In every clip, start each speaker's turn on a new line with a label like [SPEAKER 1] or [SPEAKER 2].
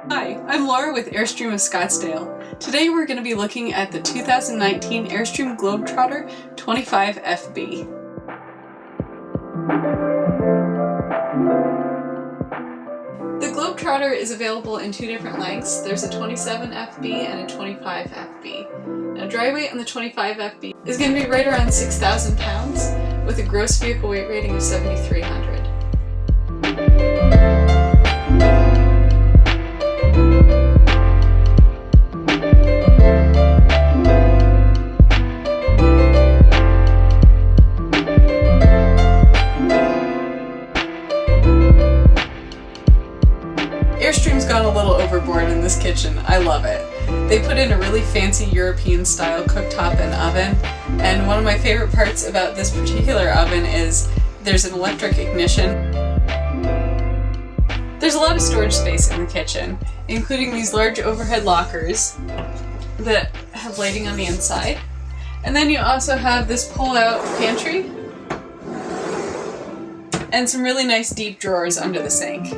[SPEAKER 1] Hi, I'm Laura with Airstream of Scottsdale. Today we're going to be looking at the 2019 Airstream Globetrotter 25 FB. The Globetrotter is available in two different lengths. There's a 27 FB and a 25 FB. Now dry weight on the 25 FB is going to be right around 6,000 pounds with a gross vehicle weight rating of 7,300. Airstream's gone a little overboard in this kitchen. I love it. They put in a really fancy European style cooktop and oven, and one of my favorite parts about this particular oven is there's an electric ignition. There's a lot of storage space in the kitchen, including these large overhead lockers that have lighting on the inside. And then you also have this pull-out pantry and some really nice deep drawers under the sink.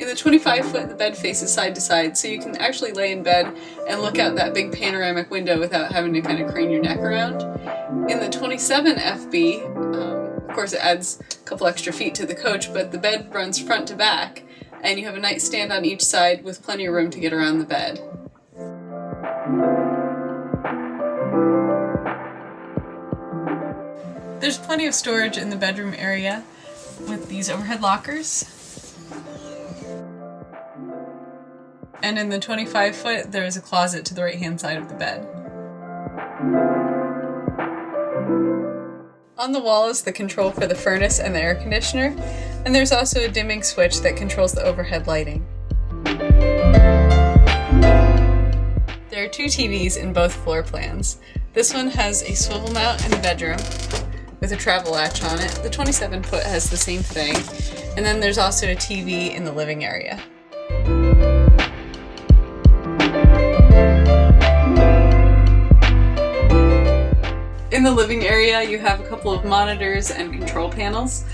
[SPEAKER 1] In the 25-foot, the bed faces side to side, so you can actually lay in bed and look out that big panoramic window without having to kind of crane your neck around. In the 27 FB, of course it adds a couple extra feet to the coach, but the bed runs front to back, and you have a nightstand on each side with plenty of room to get around the bed. There's plenty of storage in the bedroom area with these overhead lockers. And in the 25-foot, there is a closet to the right-hand side of the bed. On the wall is the control for the furnace and the air conditioner, and there's also a dimming switch that controls the overhead lighting. There are two TVs in both floor plans. This one has a swivel mount in the bedroom with a travel latch on it. The 27-foot has the same thing, and then there's also a TV in the living area. In the living area, you have a couple of monitors and control panels.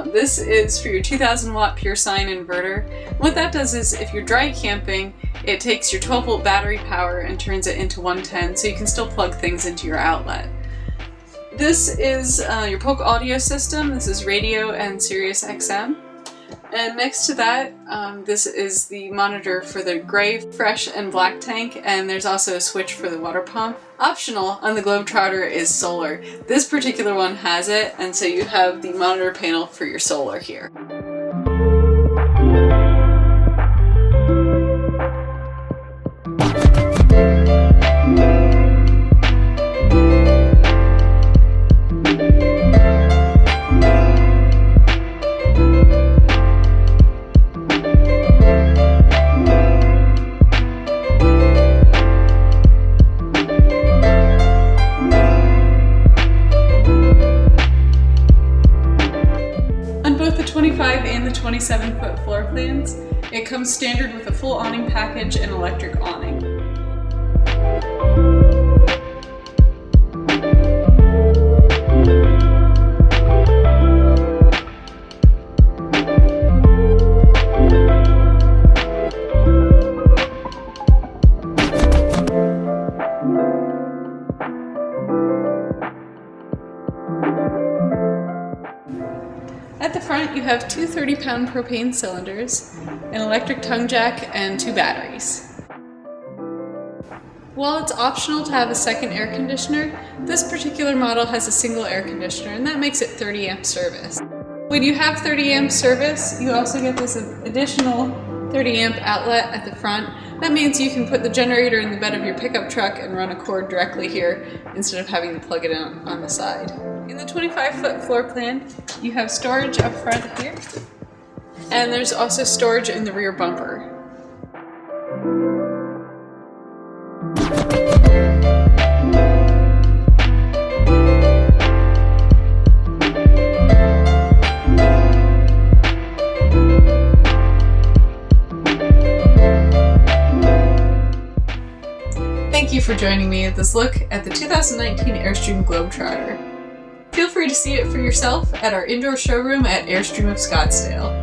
[SPEAKER 1] This is for your 2000 watt pure sine inverter. What that does is if you're dry camping, it takes your 12 volt battery power and turns it into 110, so you can still plug things into your outlet. This is your Polk audio system. This is radio and Sirius XM. And next to that, this is the monitor for the gray, fresh, and black tank, and there's also a switch for the water pump. Optional on the Globetrotter is solar. This particular one has it, and so you have the monitor panel for your solar here. Both the 25 and the 27-foot floor plans, it comes standard with a full awning package and electric awning. At the front, you have two 30-pound propane cylinders, an electric tongue jack, and two batteries. While it's optional to have a second air conditioner, this particular model has a single air conditioner, and that makes it 30 amp service. When you have 30 amp service, you also get this additional 30 amp outlet at the front. That means you can put the generator in the bed of your pickup truck and run a cord directly here instead of having to plug it in on the side. In the 25-foot floor plan, you have storage up front here, and there's also storage in the rear bumper. Thank you for joining me at this look at the 2019 Airstream Globetrotter. Feel free to see it for yourself at our indoor showroom at Airstream of Scottsdale.